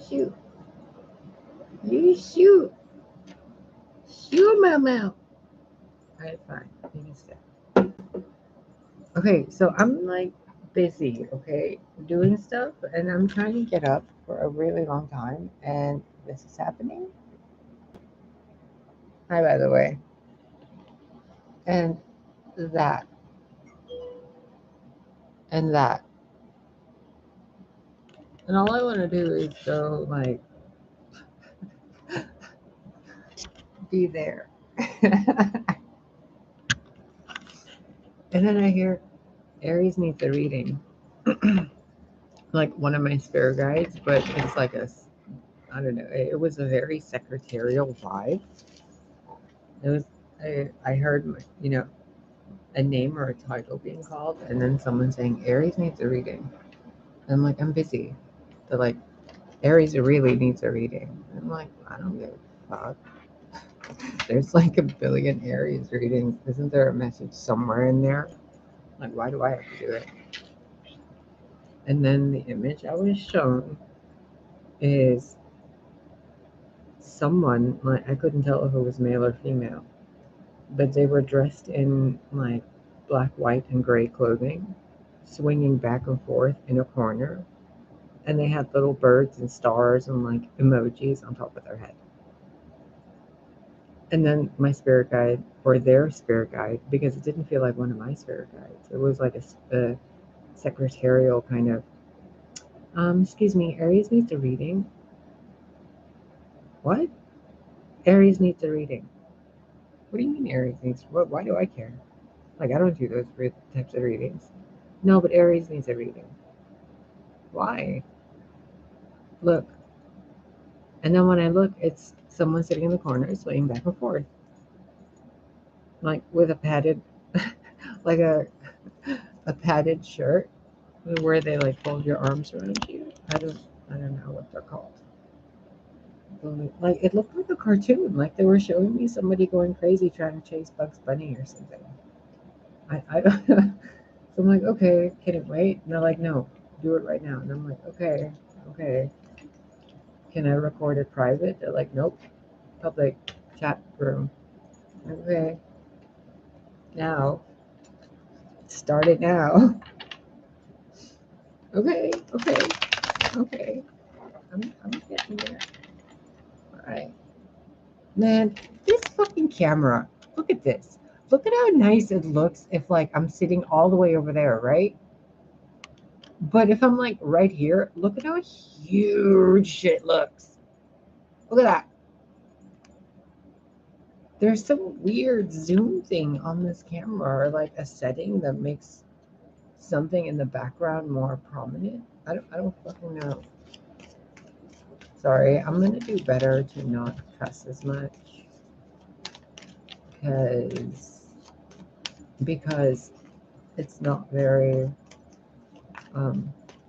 shoot. You shoot. Shoot my mouth. Alright, fine. You can stay. Okay, so I'm like busy, okay, doing stuff, and I'm trying to get up for a really long time, and this is happening. Hi, by the way. And that, and that. And all I want to do is go, like, be there. And then I hear Aries needs a reading. Like one of my spirit guides, but it's like I don't know, it was a very secretarial vibe. It was, I heard, a name or a title being called, and then someone saying, Aries needs a reading. And I'm like, I'm busy. They're like, Aries really needs a reading. And I'm like, I don't give a fuck. There's like a billion Aries readings. Isn't there a message somewhere in there? Like, why do I have to do it? And then the image I was shown is someone, like, I couldn't tell if it was male or female, but they were dressed in like black, white, and gray clothing, swinging back and forth in a corner, and they had little birds and stars and like emojis on top of their head. And then my spirit guide, or their spirit guide, because it didn't feel like one of my spirit guides, it was like a secretarial kind of, excuse me, Aries needs a reading. What? Aries needs a reading. What do you mean Aries needs? What? Why do I care? Like, I don't do those types of readings. No, but Aries needs a reading. Why? Look. And then when I look, it's someone sitting in the corner swaying back and forth. Like with a padded, like a padded shirt where they like fold your arms around you. I don't know what they're called. Like, it looked like a cartoon. Like they were showing me somebody going crazy trying to chase Bugs Bunny or something. I don't. So I'm like, okay, can it wait? And they're like, no, do it right now. And I'm like, okay. Can I record it private? They're like, nope, public chat room. Okay, now, start it now. Okay. I'm getting there. All right, man. This fucking camera. Look at this. Look at how nice it looks if like I'm sitting all the way over there, right? But if I'm like right here, look at how huge it looks. Look at that. There's some weird zoom thing on this camera, or like a setting that makes something in the background more prominent. I don't fucking know. Sorry, I'm gonna do better to not cuss as much because it's not very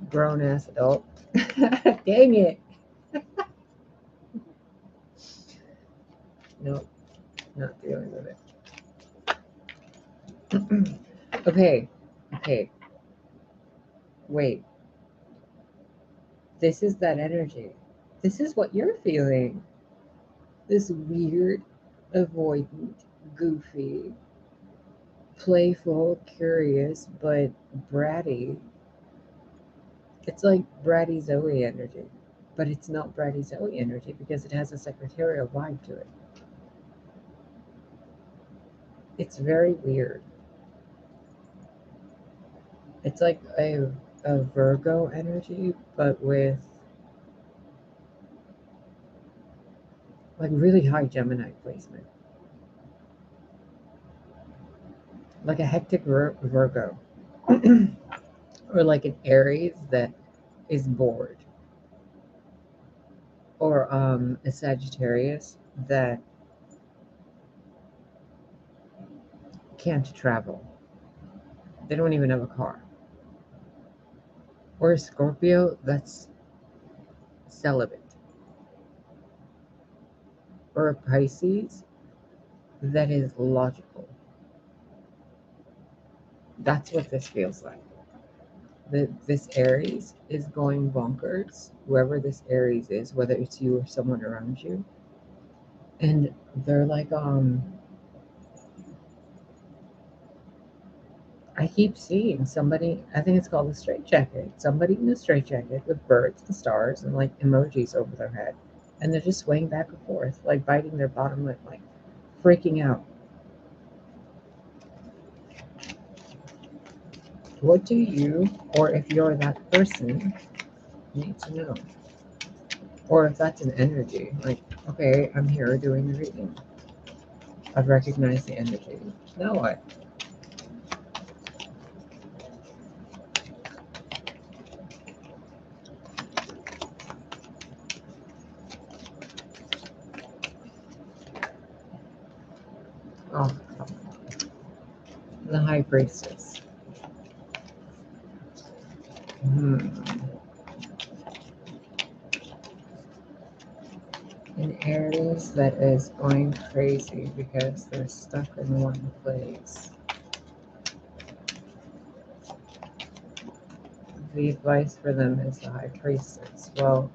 grown ass adult. Dang it. Nope, not dealing with it. Okay. Wait. This is that energy. This is what you're feeling. This weird, avoidant, goofy, playful, curious, but bratty. It's like bratty Zoe energy, but it's not bratty Zoe energy because it has a secretarial vibe to it. It's very weird. It's like a Virgo energy, but with like really high Gemini placement. Like a hectic Virgo. Or like an Aries that is bored. Or a Sagittarius that can't travel. They don't even have a car. Or a Scorpio that's celibate. Or a Pisces that is logical. That's what this feels like. this Aries is going bonkers, whoever this Aries is, whether it's you or someone around you. And they're like, I keep seeing somebody, I think it's called a straight jacket, somebody in a straight jacket with birds and stars and like emojis over their head. And they're just swaying back and forth, like biting their bottom lip, like freaking out. What do you, or if you're that person, need to know? Or if that's an energy, like, okay, I'm here doing the reading. I've recognized the energy. Now what? Oh, the High Priestess. Hmm. An Aries that is going crazy because they're stuck in one place. The advice for them is the High Priestess. Well,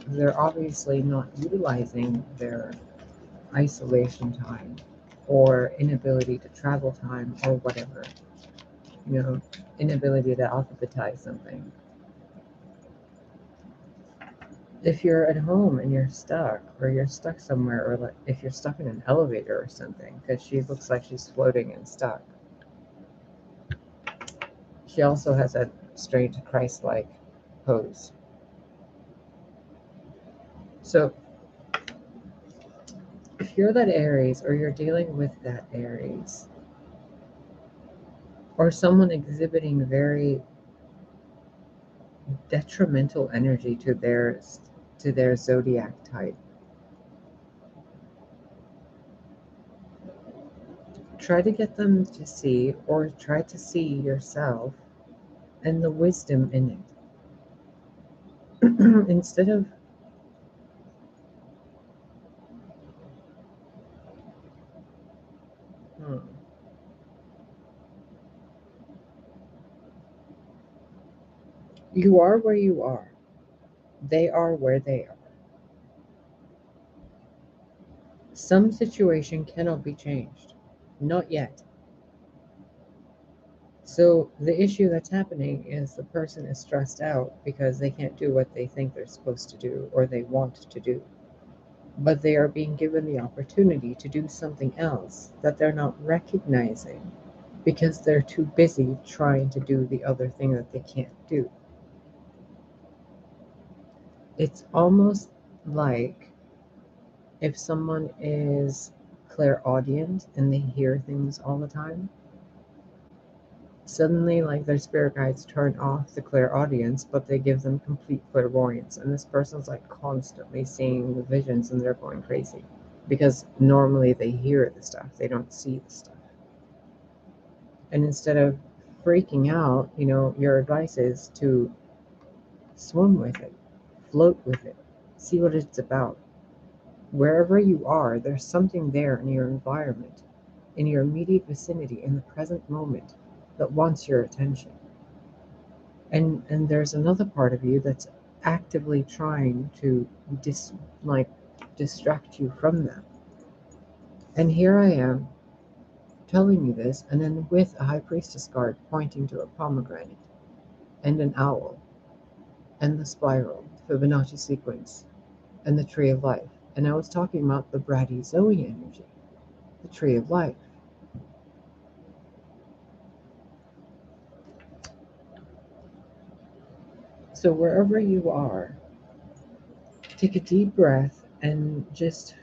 they're obviously not utilizing their isolation time or inability to travel time or whatever, inability to alphabetize something. If you're at home and you're stuck, or you're stuck somewhere, or like if you're stuck in an elevator or something, because she looks like she's floating and stuck. She also has a strange Christ-like pose. So if you're that Aries, or you're dealing with that Aries, or someone exhibiting very detrimental energy to their zodiac type, try to get them to see, or try to see yourself and the wisdom in it. Instead of you are where you are, they are where they are. Some situation cannot be changed, not yet. So the issue that's happening is the person is stressed out because they can't do what they think they're supposed to do or they want to do. But they are being given the opportunity to do something else that they're not recognizing because they're too busy trying to do the other thing that they can't do. It's almost like if someone is clairaudient and they hear things all the time, suddenly like their spirit guides turn off the clairaudience, but they give them complete clairvoyance, and this person's like constantly seeing the visions and they're going crazy because normally they hear the stuff, they don't see the stuff. And instead of freaking out, your advice is to swim with it, float with it, see what it's about. Wherever you are, there's something there in your environment, in your immediate vicinity, in the present moment, that wants your attention. And there's another part of you that's actively trying to distract you from them. And here I am telling you this, and then with a High Priestess card pointing to a pomegranate and an owl and the spiral, Fibonacci sequence, and the tree of life. And I was talking about the bratty Zoe energy, the tree of life. So wherever you are, take a deep breath and just,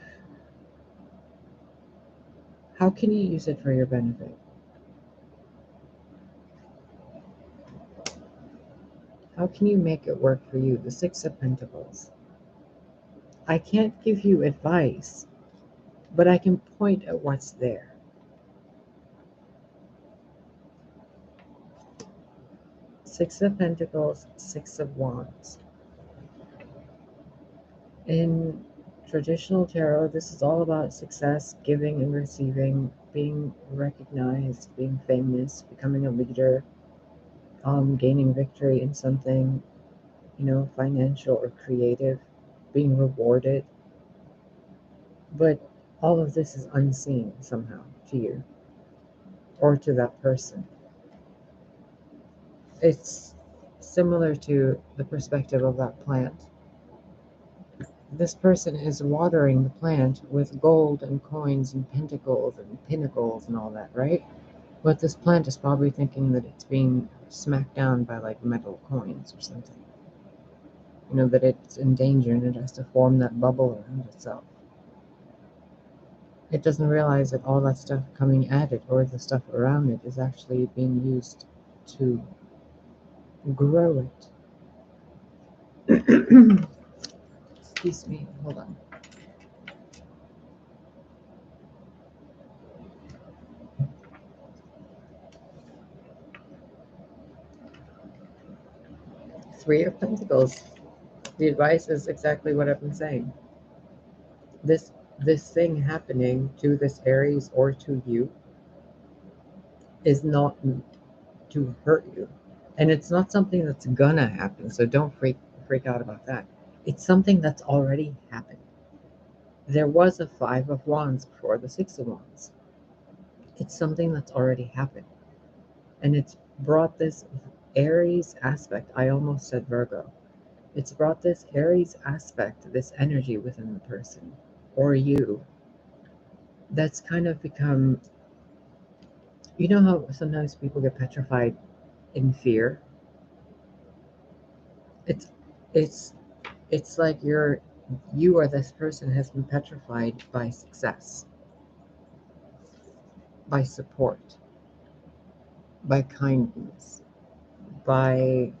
how can you use it for your benefit? How can you make it work for you? The Six of Pentacles. I can't give you advice, but I can point at what's there. Six of Pentacles, Six of Wands. In traditional tarot, this is all about success, giving and receiving, being recognized, being famous, becoming a leader. gaining victory in something, financial or creative, being rewarded. But all of this is unseen somehow to you or to that person. It's similar to the perspective of that plant. This person is watering the plant with gold and coins and pentacles and pinnacles and all that, right? But this plant is probably thinking that it's being smacked down by like metal coins or something. That it's in danger and it has to form that bubble around itself. It doesn't realize that all that stuff coming at it or the stuff around it is actually being used to grow it. Excuse me, hold on. Three of Pentacles. The advice is exactly what I've been saying. This thing happening to this Aries or to you is not to hurt you. And it's not something that's gonna happen, so don't freak out about that. It's something that's already happened. There was a Five of Wands before the Six of Wands. It's something that's already happened. And it's brought this Aries aspect. I almost said Virgo. It's brought this Aries aspect, this energy within the person or you that's kind of become, how sometimes people get petrified in fear? It's it's it's like you or this person has been petrified by success, by support, by kindness, by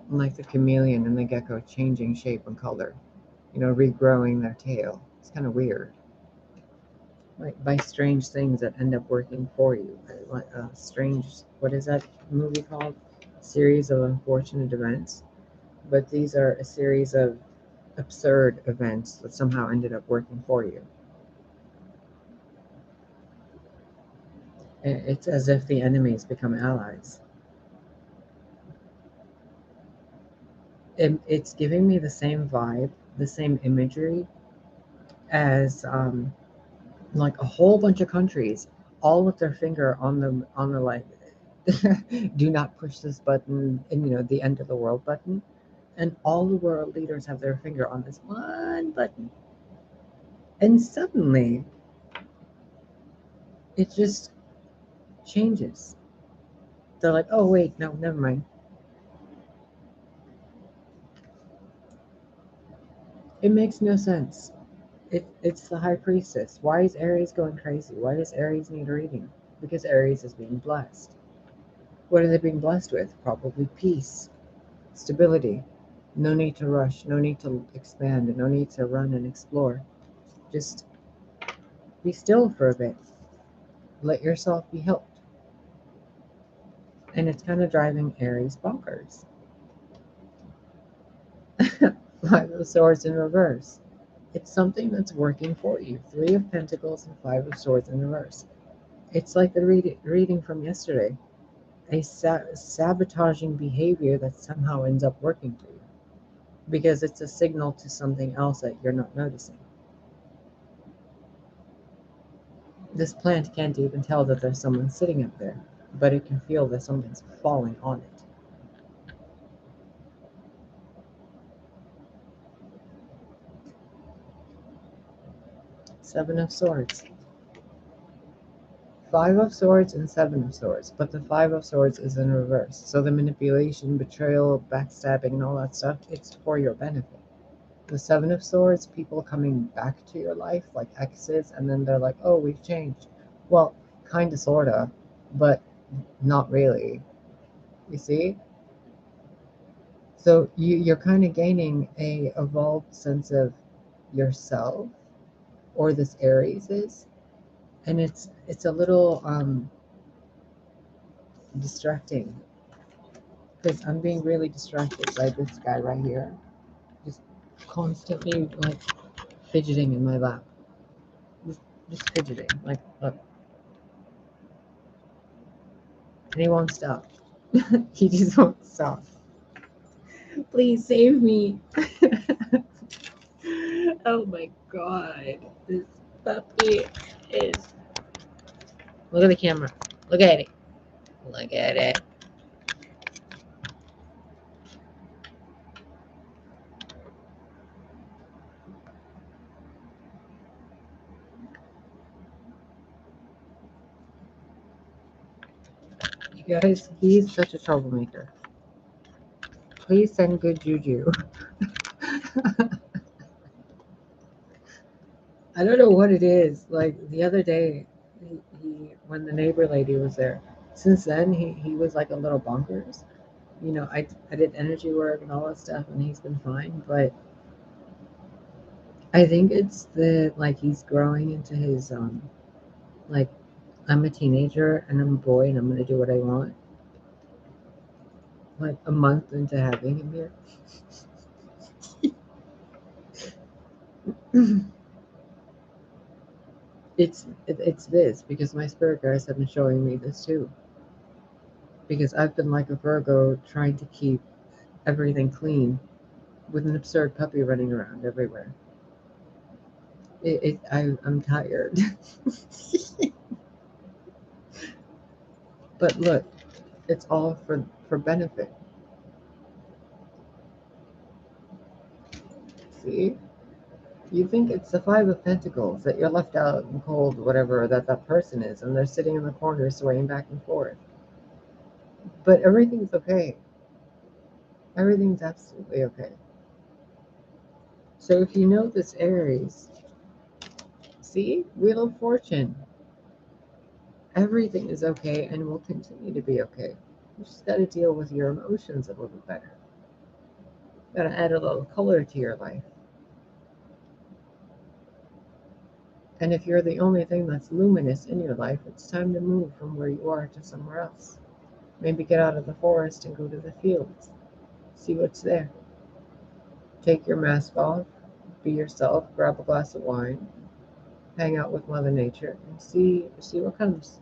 like the chameleon and the gecko changing shape and color, regrowing their tail. It's kind of weird. Like by strange things that end up working for you. Like strange, what is that movie called? Series of unfortunate events. But these are a series of absurd events that somehow ended up working for you. It's as if the enemies become allies. It's giving me the same vibe, the same imagery as like a whole bunch of countries, all with their finger on the like, do not push this button, and the end of the world button, and all the world leaders have their finger on this one button, and suddenly it just changes. They're like, oh wait, no, never mind. It makes no sense. It's the High Priestess. Why is Aries going crazy? Why does Aries need a reading? Because Aries is being blessed. What are they being blessed with? Probably peace, stability. No need to rush, no need to expand, no need to run and explore. Just be still for a bit. Let yourself be helped. And it's kind of driving Aries bonkers. Five of Swords in reverse. It's something that's working for you. Three of Pentacles and Five of Swords in reverse. It's like the reading from yesterday. A sabotaging behavior that somehow ends up working for you. Because it's a signal to something else that you're not noticing. This plant can't even tell that there's someone sitting up there, but it can feel that something's falling on it. Seven of Swords. Five of Swords and Seven of Swords, but the Five of Swords is in reverse. So the manipulation, betrayal, backstabbing, and all that stuff, it's for your benefit. The Seven of Swords, people coming back to your life, like exes, and then they're like, oh, we've changed. Well, kind of, sort of, but not really. You see? So you're kind of gaining a evolved sense of yourself, or this Aries is, and it's a little distracting because I'm being really distracted by this guy right here, just constantly like fidgeting in my lap, just fidgeting, like look, and he won't stop. He just won't stop. Please save me. Oh my god. This puppy is. Look at the camera. Look at it. Look at it. You guys, he's such a troublemaker. Please send good juju. I don't know what it is. Like the other day, when the neighbor lady was there, since then he was like a little bonkers. You know, I did energy work and all that stuff, and he's been fine. But I think it's the like he's growing into his like I'm a teenager and I'm a boy and I'm gonna do what I want. Like a month into having him here. It's this because my spirit guides have been showing me this too. Because I've been like a Virgo trying to keep everything clean with an absurd puppy running around everywhere. I'm tired. But look, it's all for benefit. See, you think it's the Five of Pentacles that you're left out in cold, whatever that person is, and they're sitting in the corner swaying back and forth. But everything's okay. Everything's absolutely okay. So if you know this Aries, see, Wheel of Fortune, everything is okay and will continue to be okay. You just got to deal with your emotions a little better. Got to add a little color to your life. And if you're the only thing that's luminous in your life, it's time to move from where you are to somewhere else. Maybe get out of the forest and go to the fields. See what's there. Take your mask off, be yourself, grab a glass of wine, hang out with Mother Nature, and see what comes.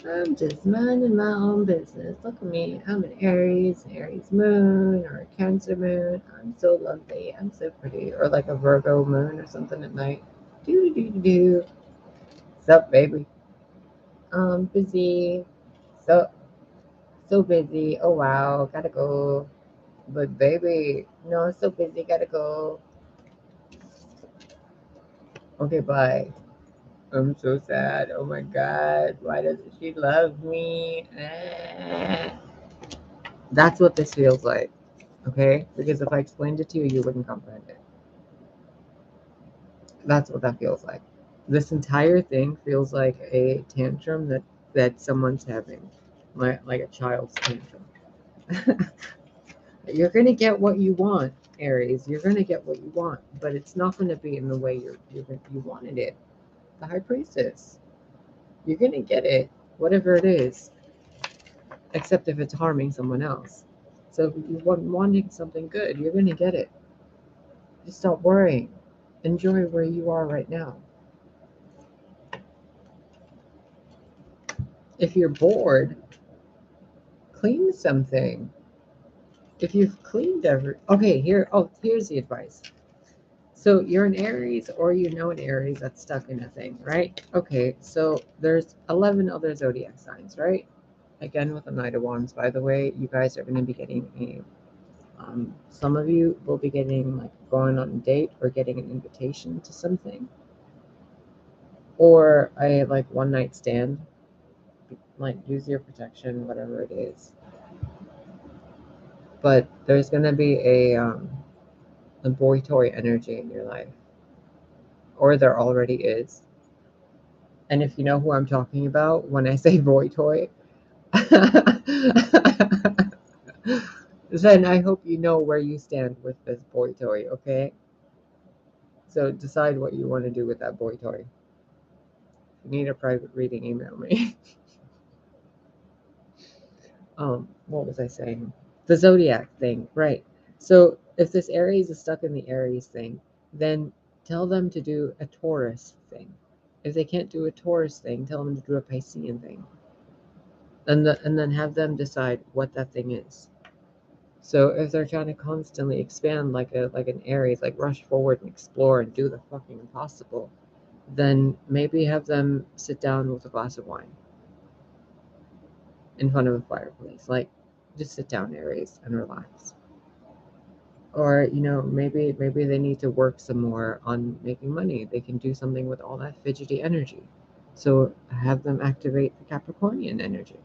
I'm just minding my own business. Look at me. I'm an Aries moon, or a Cancer moon. I'm so lovely. I'm so pretty. Or like a Virgo moon or something at night. Do do do do. What's up, baby? Busy. So busy. Oh wow, gotta go. But baby, no, so busy, gotta go. Okay, bye. I'm so sad. Oh my god, why doesn't she love me? That's what this feels like. Okay? Because if I explained it to you, you wouldn't comprehend it. That's what that feels like. This entire thing feels like a tantrum that someone's having, like a child's tantrum. You're gonna get what you want, Aries. You're gonna get what you want, but it's not gonna be in the way you wanted it. The High Priestess. You're gonna get it, whatever it is, except if it's harming someone else. So if you want wanting something good, you're gonna get it. Just stop worrying. Enjoy where you are right now. If you're bored, clean something. If you've cleaned here's the advice. So you're an Aries or you know an Aries that's stuck in a thing, right? Okay, so there's 11 other zodiac signs, right? Again, with the Knight of Wands, by the way, you guys are going to be getting some of you will be getting like going on a date or getting an invitation to something, or a like one night stand, like use your protection, whatever it is. But there's going to be a boy toy energy in your life, or there already is. And if you know who I'm talking about when I say boy toy, then I hope you know where you stand with this boy toy, okay? So decide what you want to do with that boy toy. If you need a private reading, email me. What was I saying? The zodiac thing, right? So if this Aries is stuck in the Aries thing, then tell them to do a Taurus thing. If they can't do a Taurus thing, tell them to do a Piscean thing. And then have them decide what that thing is. So if they're trying to constantly expand like an Aries, like rush forward and explore and do the fucking impossible, then maybe have them sit down with a glass of wine in front of a fireplace. Like, just sit down, Aries, and relax. Or, maybe they need to work some more on making money. They can do something with all that fidgety energy. So have them activate the Capricornian energy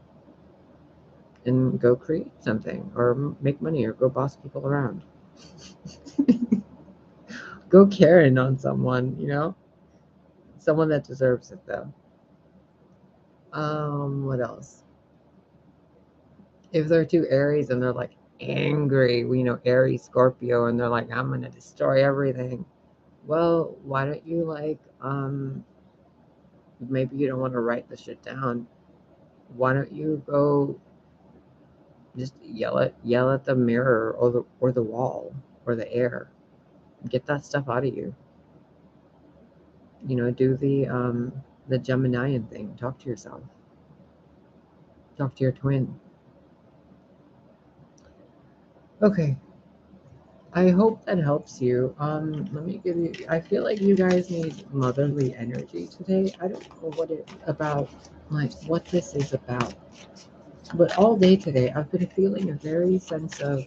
and go create something or make money or go boss people around. Go Karen on someone, someone that deserves it though. What else? If they're two Aries and they're like angry, Aries, Scorpio, and they're like, I'm gonna destroy everything. Well, why don't you maybe you don't want to write the shit down. Why don't you go just yell at the mirror or the wall or the air. Get that stuff out of you. Do the Geminian thing. Talk to yourself. Talk to your twin. Okay. I hope that helps you. Let me give you. I feel like you guys need motherly energy today. I don't know what this is about, but all day today I've been feeling a very sense of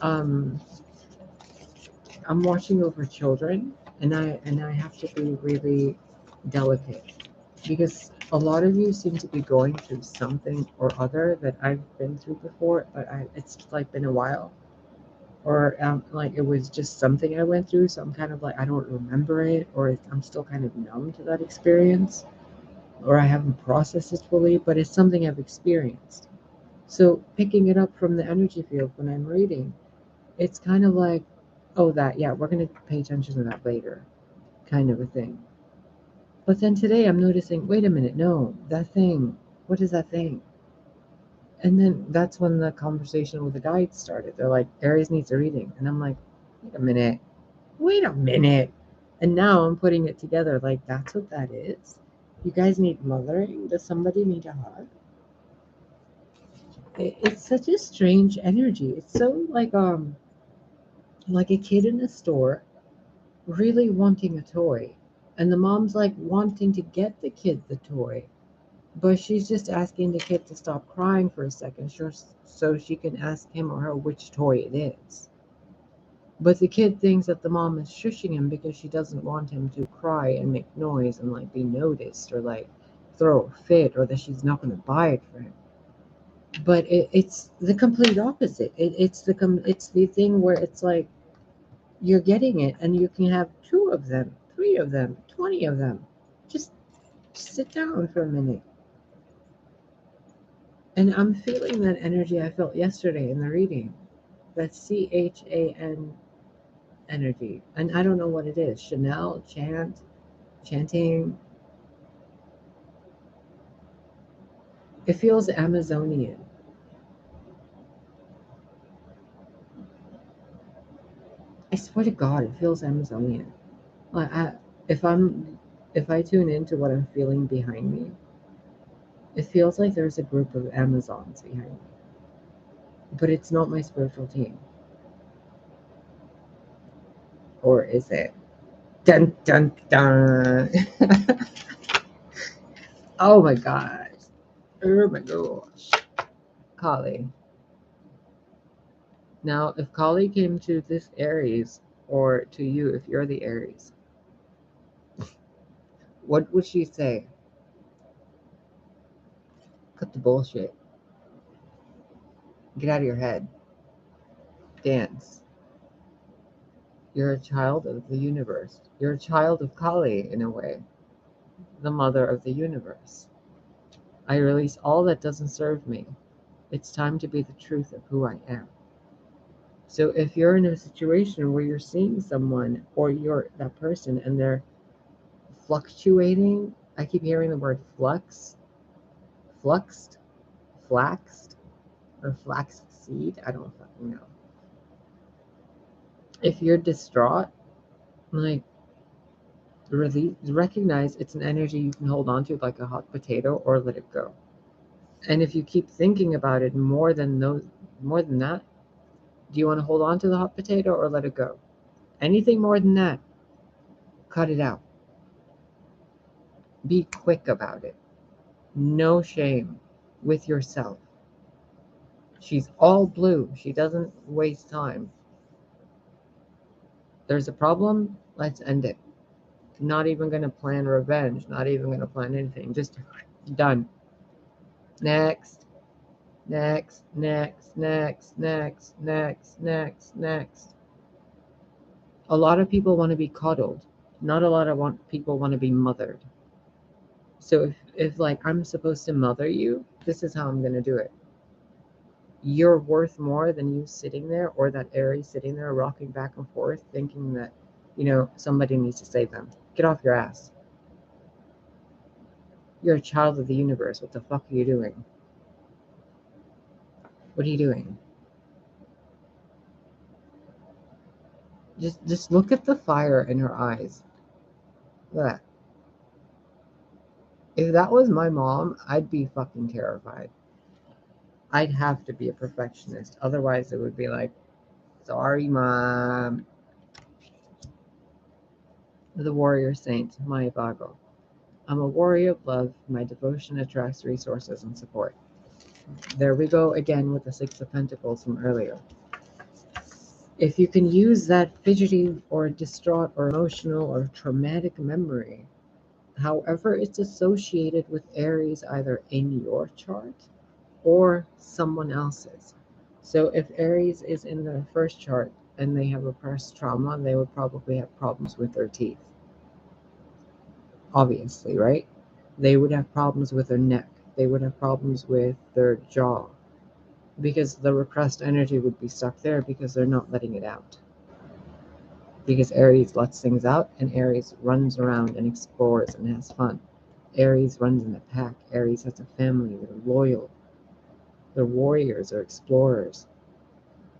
um. I'm watching over children, and I have to be really delicate because a lot of you seem to be going through something or other that I've been through before, but it's like been a while. Or like it was just something I went through, so I'm kind of like I don't remember it, or I'm still kind of numb to that experience, or I haven't processed it fully, but it's something I've experienced. So picking it up from the energy field when I'm reading, it's kind of like, oh, yeah, we're going to pay attention to that later, kind of a thing. But then today I'm noticing, wait a minute, no, that thing, what is that thing? And then that's when the conversation with the guides started. They're like, Aries needs a reading. And I'm like, wait a minute. And now I'm putting it together like, that's what that is. You guys need mothering? Does somebody need a hug? It's such a strange energy. It's so like a kid in a store really wanting a toy. And the mom's like wanting to get the kid the toy. But she's just asking the kid to stop crying for a second so she can ask him or her which toy it is. But the kid thinks that the mom is shushing him because she doesn't want him to cry and make noise and like be noticed or like throw a fit or that she's not going to buy it for him. But it's the complete opposite. It's the thing where it's like you're getting it and you can have 2 of them, 3 of them, 20 of them. Just sit down for a minute. And I'm feeling that energy I felt yesterday in the reading. That CHAN energy. And I don't know what it is. Chanel, chanting. It feels Amazonian. I swear to God, it feels Amazonian. Like if I'm if I tune into what I'm feeling behind me, it feels like there's a group of Amazons behind me. But it's not my spiritual team. Or is it? Dun dun dun. Oh my gosh. Oh my gosh. Kali. Now, if Kali came to this Aries, or to you if you're the Aries, what would she say? Cut the bullshit. Get out of your head. Dance. You're a child of the universe. You're a child of Kali, in a way, the mother of the universe. I release all that doesn't serve me. It's time to be the truth of who I am. So if you're in a situation where you're seeing someone or you're that person and they're fluctuating, I keep hearing the word fluxed, flaxed, or flax seed. I don't fucking know. If you're distraught, Like, recognize it's an energy you can hold on to like a hot potato, or let it go. And if you keep thinking about it more than that, do you want to hold on to the hot potato or let it go? Anything more than that, cut it out. Be quick about it. No shame with yourself. She's all blue. She doesn't waste time. There's a problem, let's end it. Not even going to plan revenge, not even going to plan anything. Just done. Next, next, next, next, next, next, next, next. A lot of people want to be coddled. Not a lot of people want to be mothered. So if like I'm supposed to mother you, this is how I'm going to do it. You're worth more than you sitting there, or that Aries sitting there rocking back and forth thinking that, somebody needs to save them. Get off your ass. You're a child of the universe. What the fuck are you doing? What are you doing? Just look at the fire in her eyes. Look at that. If that was my mom, I'd be fucking terrified. I'd have to be a perfectionist. Otherwise, it would be like, sorry, mom. The warrior saint, Maya Bago. I'm a warrior of love. My devotion attracts resources and support. There we go again with the Six of Pentacles from earlier. If you can use that fidgety or distraught or emotional or traumatic memory, however it's associated with Aries, either in your chart or someone else's. So if Aries is in the first chart and they have repressed trauma, they would probably have problems with their teeth. Obviously, right? They would have problems with their neck. They would have problems with their jaw, because the repressed energy would be stuck there because they're not letting it out. Because Aries lets things out, and Aries runs around and explores and has fun. Aries runs in the pack. Aries has a family. They're loyal. They're warriors or explorers.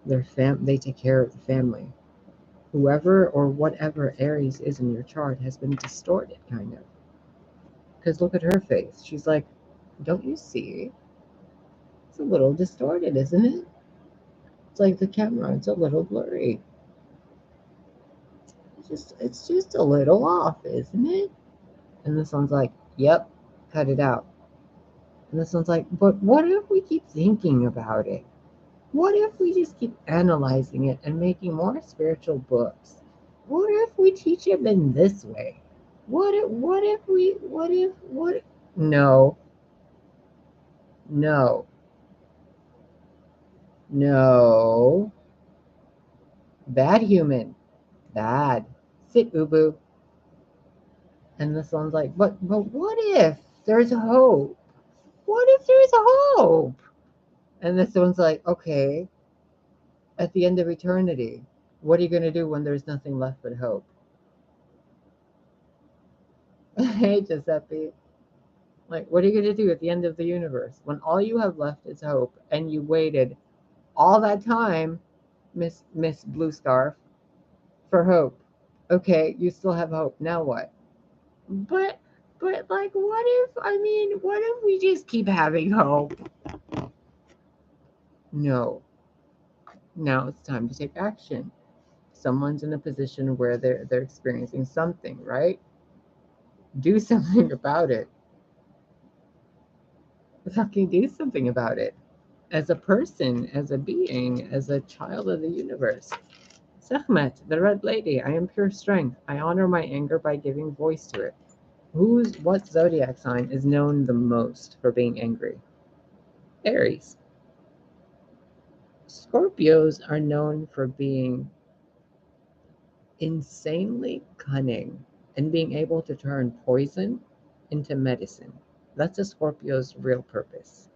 They take care of the family. Whoever or whatever Aries is in your chart has been distorted, kind of. Because look at her face. She's like, don't you see? It's a little distorted, isn't it? It's like the camera, it's a little blurry. It's just a little off, isn't it? And this one's like, yep, cut it out. And this one's like, but what if we keep thinking about it? What if we just keep analyzing it and making more spiritual books? What if we teach them in this way? What if, no, no, no, bad human, bad, sit ubu. And this one's like, but what if there's hope? What if there's hope? And this one's like, okay, at the end of eternity, what are you going to do when there's nothing left but hope? Hey, Giuseppe. Like, what are you going to do at the end of the universe when all you have left is hope, and you waited all that time, Miss Blue Scarf, for hope? Okay, you still have hope. Now what? But like, what if we just keep having hope? No. Now it's time to take action. Someone's in a position where they're experiencing something, right? Do something about it. Fucking do something about it. As a person, as a being, as a child of the universe. Sekhmet, the Red Lady, I am pure strength. I honor my anger by giving voice to it. What zodiac sign is known the most for being angry? Aries. Scorpios are known for being insanely cunning and being able to turn poison into medicine. That's a Scorpio's real purpose.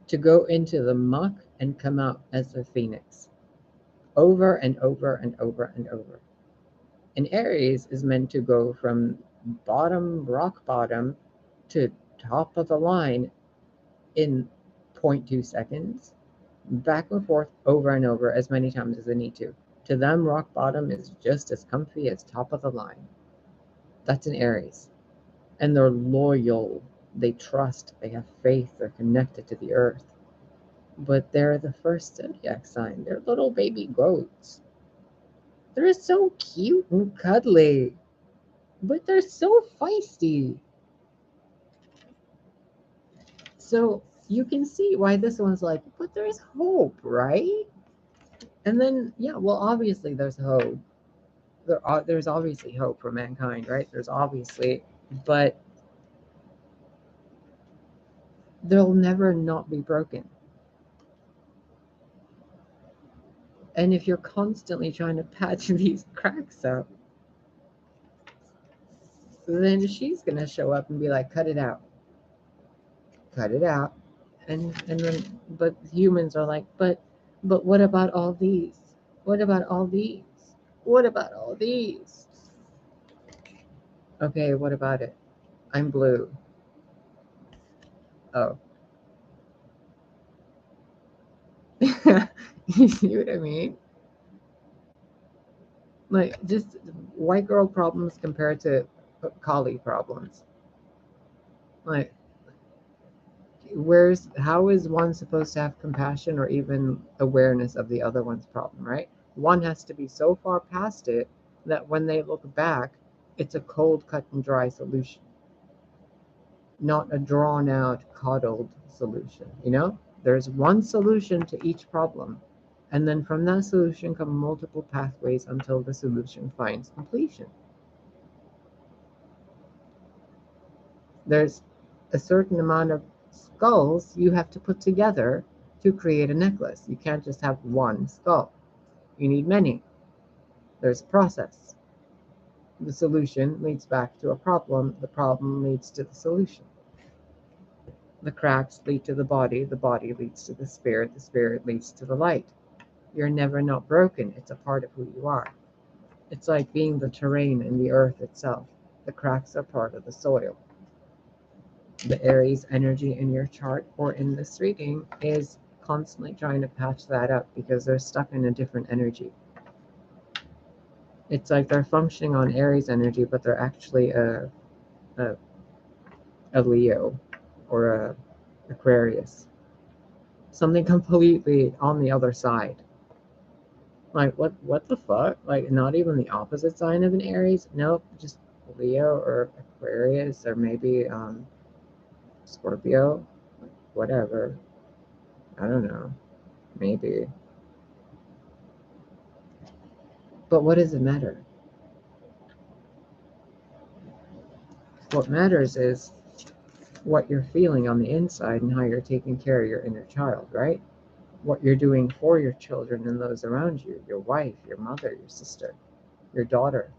To go into the muck and come out as a phoenix. Over and over and over and over. And Aries is meant to go from rock bottom, to top of the line in 0.2 seconds, back and forth over and over as many times as they need to. To them, rock bottom is just as comfy as top of the line. That's an Aries. And they're loyal. They trust. They have faith. They're connected to the earth. But they're the first zodiac sign. They're little baby goats. They're so cute and cuddly. But they're so feisty. So you can see why this one's like, but there's hope, right? And then, yeah, well, obviously there's hope. There's obviously hope for mankind, right? There's obviously, but they'll never not be broken. And if you're constantly trying to patch these cracks up, then she's gonna show up and be like, cut it out. Cut it out. And then but humans are like, but what about all these? What about all these? What about all these? Okay, what about it? I'm blue. Oh. You see what I mean? Like, just white girl problems compared to collie problems. Like, how is one supposed to have compassion or even awareness of the other one's problem, right? One has to be so far past it that when they look back, it's a cold, cut and dry solution, not a drawn out, coddled solution. There's one solution to each problem, and then from that solution come multiple pathways until the solution finds completion. There's a certain amount of skulls you have to put together to create a necklace. You can't just have one skull. You need many. There's a process. The solution leads back to a problem. The problem leads to the solution. The cracks lead to the body leads to the spirit leads to the light. You're never not broken. It's a part of who you are. It's like being the terrain and the earth itself. The cracks are part of the soil. The Aries energy in your chart or in this reading is constantly trying to patch that up because they're stuck in a different energy. It's like they're functioning on Aries energy, but they're actually a Leo or a Aquarius. Something completely on the other side. Like, what the fuck? Like, not even the opposite sign of an Aries? Nope, just Leo or Aquarius or maybe Scorpio. Whatever. I don't know. Maybe. But what does it matter? What matters is what you're feeling on the inside and how you're taking care of your inner child, right? What you're doing for your children and those around you, your wife, your mother, your sister, your daughter,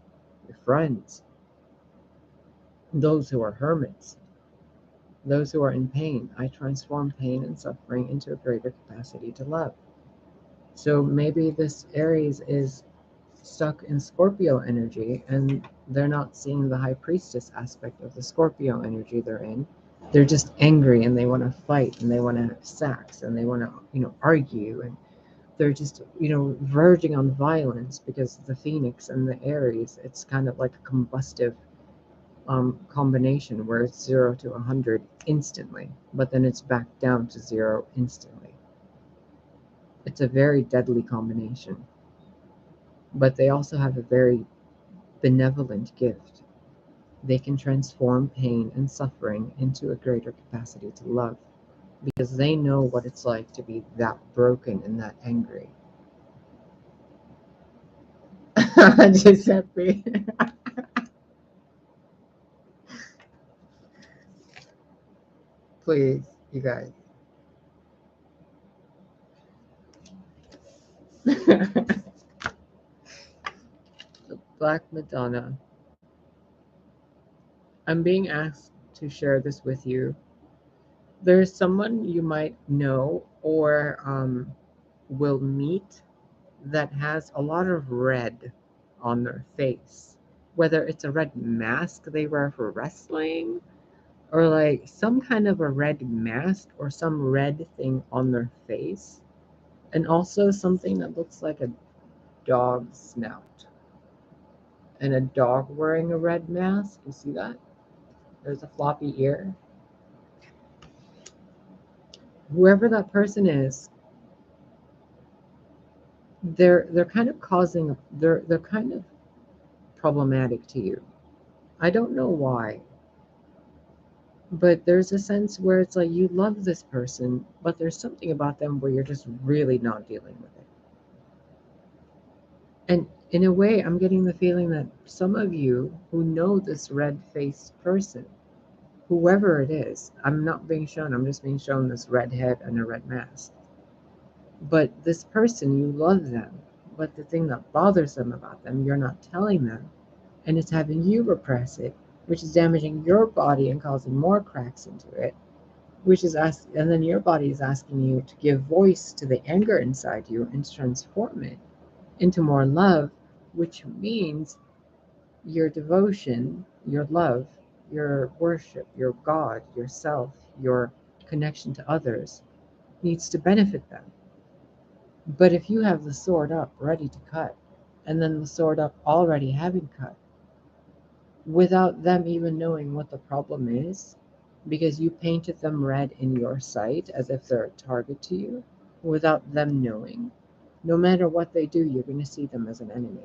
your friends, those who are hermits, those who are in pain. I transform pain and suffering into a greater capacity to love. So maybe this Aries is stuck in Scorpio energy and they're not seeing the high priestess aspect of the Scorpio energy they're in. They're just angry and they want to fight and they want to have sex and they want to, argue, and they're just, verging on violence because the Phoenix and the Aries, it's kind of like a combustive combination where it's 0 to 100 instantly, but then it's back down to 0 instantly. It's a very deadly combination. But they also have a very benevolent gift. They can transform pain and suffering into a greater capacity to love because they know what it's like to be that broken and that angry. Giuseppe. Please, you guys. Black Madonna. I'm being asked to share this with you. There's someone you might know or will meet that has a lot of red on their face. Whether it's a red mask they wear for wrestling, or like some kind of a red mask or some red thing on their face. And also something that looks like dog's snout. And a dog wearing a red mask. You see that? There's a floppy ear. Whoever that person is, they're kind of causing, they're kind of problematic to you. I don't know why, but there's a sense where it's like you love this person, but there's something about them where you're just really not dealing with it. And in a way, I'm getting the feeling that some of you who know this red-faced person, whoever it is, I'm not being shown, I'm just being shown this red head and a red mask. But this person, you love them, but the thing that bothers them about them, you're not telling them, and it's having you repress it, which is damaging your body and causing more cracks into it, and then your body is asking you to give voice to the anger inside you and transform it into more love, which means your devotion, your love, your worship, your God, yourself, your connection to others needs to benefit them. But if you have the sword up ready to cut, and then the sword up already having cut, without them even knowing what the problem is, because you painted them red in your sight as if they're a target to you, without them knowing, no matter what they do, you're going to see them as an enemy.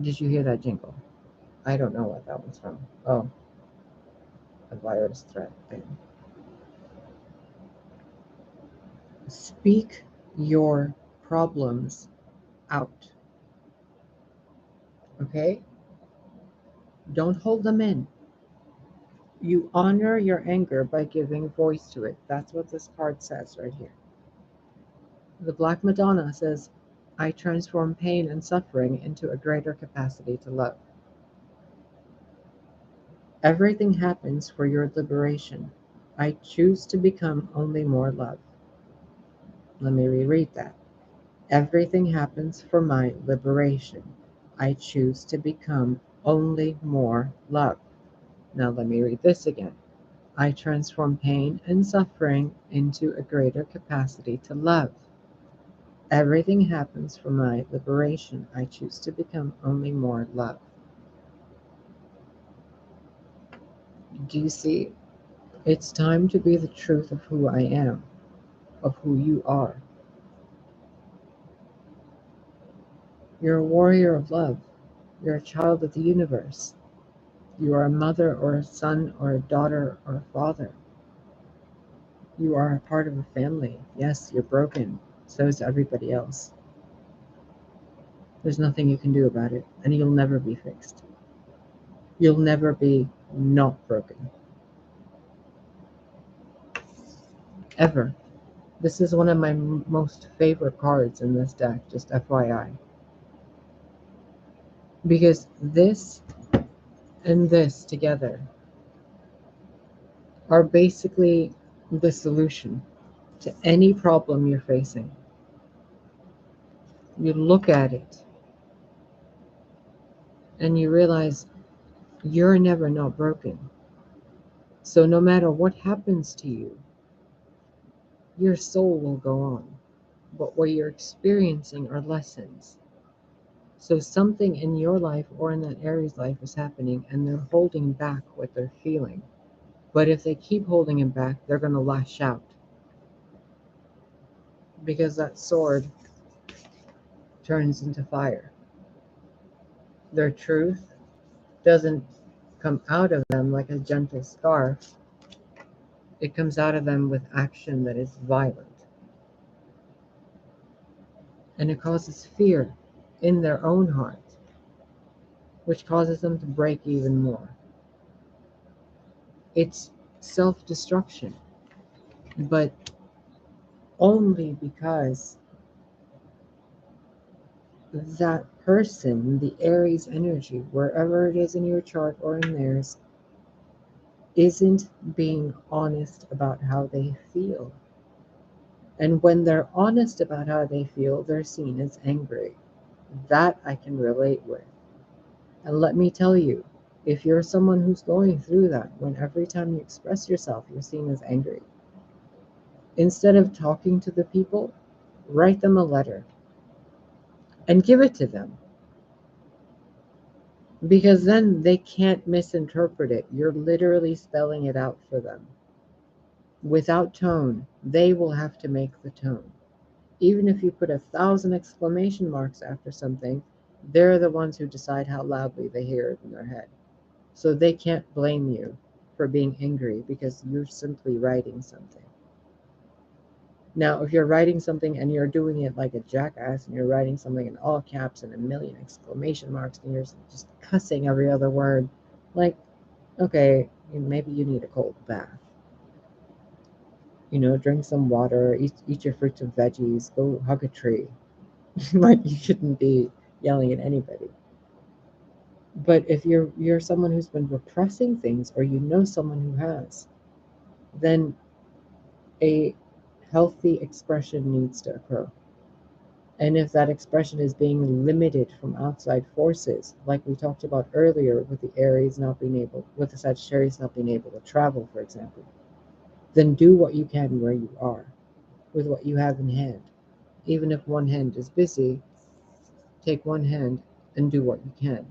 Did you hear that jingle? I don't know what that was from. Oh, a virus threat thing. Speak your problems out. Okay? Don't hold them in. You honor your anger by giving voice to it. That's what this card says right here. The Black Madonna says, I transform pain and suffering into a greater capacity to love. Everything happens for your liberation. I choose to become only more love. Let me reread that. Everything happens for my liberation. I choose to become only more love. Now let me read this again. I transform pain and suffering into a greater capacity to love. Everything happens for my liberation. I choose to become only more love. Do you see? It's time to be the truth of who I am, of who you are. You're a warrior of love. You're a child of the universe. You are a mother or a son or a daughter or a father. You are a part of a family. Yes, you're broken. So is everybody else. There's nothing you can do about it, and you'll never be fixed. You'll never be not broken. Ever. This is one of my most favorite cards in this deck, just FYI. Because this and this together are basically the solution to any problem you're facing. You look at it and you realize you're never not broken. So no matter what happens to you, your soul will go on. But what you're experiencing are lessons. So something in your life or in that Aries life is happening and they're holding back what they're feeling. But if they keep holding it back, they're going to lash out. Because that sword turns into fire. Their truth doesn't come out of them like a gentle scarf. It comes out of them with action that is violent. And it causes fear in their own heart, which causes them to break even more. It's self-destruction, but only because that person, the Aries energy, wherever it is in your chart or in theirs, isn't being honest about how they feel. And when they're honest about how they feel, they're seen as angry. That I can relate with. And let me tell you, if you're someone who's going through that, when every time you express yourself, you're seen as angry, instead of talking to the people, write them a letter. and give it to them. Because then they can't misinterpret it. You're literally spelling it out for them. Without tone, they will have to make the tone. Even if you put 1,000 exclamation marks after something, they're the ones who decide how loudly they hear it in their head. So they can't blame you for being angry because you're simply writing something. Now, if you're writing something and you're doing it like a jackass and you're writing something in all caps and a million exclamation marks and you're just cussing every other word, like, okay, maybe you need a cold bath. Drink some water, eat your fruits and veggies, go hug a tree. Like, you shouldn't be yelling at anybody. But if you're someone who's been repressing things, or someone who has, then a healthy expression needs to occur. And if that expression is being limited from outside forces, like we talked about earlier with the Sagittarius not being able to travel, for example, then do what you can where you are, with what you have in hand. Even if one hand is busy, take one hand and do what you can.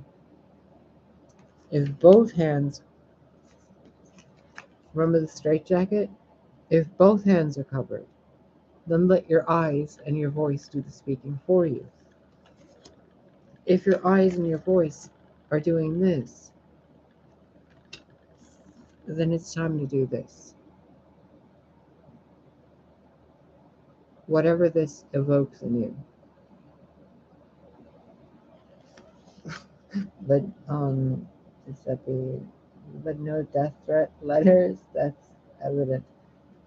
If both hands, remember the straitjacket? If both hands are covered, then let your eyes and your voice do the speaking for you. If your eyes and your voice are doing this, then it's time to do this. Whatever this evokes in you. But it's at the but no death threat letters, that's evident.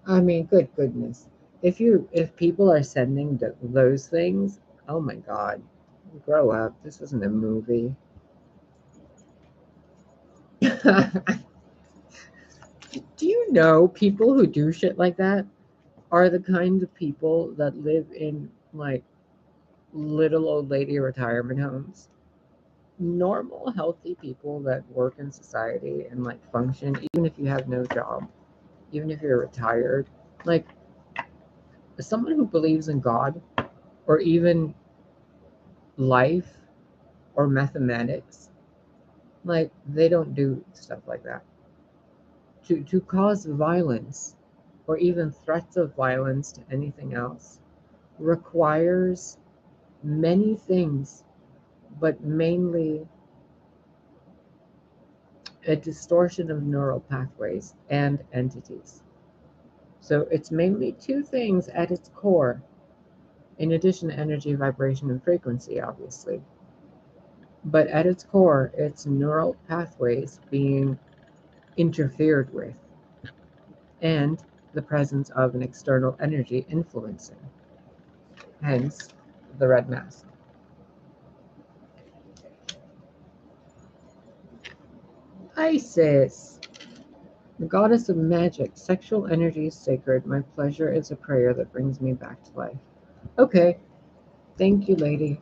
I mean, good goodness. If people are sending those things, oh my God, grow up. This isn't a movie. Do you know people who do shit like that are the kind of people that live in like little old lady retirement homes? Normal, healthy people that work in society and like function, even if you have no job, even if you're retired, like someone who believes in God or even life or mathematics, like they don't do stuff like that. To cause violence or even threats of violence to anything else requires many things, but mainly a distortion of neural pathways and entities. So it's mainly two things at its core, in addition to energy, vibration, and frequency, obviously. But at its core, it's neural pathways being interfered with and the presence of an external energy influencing, hence the red mask. Isis, the goddess of magic. Sexual energy is sacred. My pleasure is a prayer that brings me back to life. Okay, thank you, lady.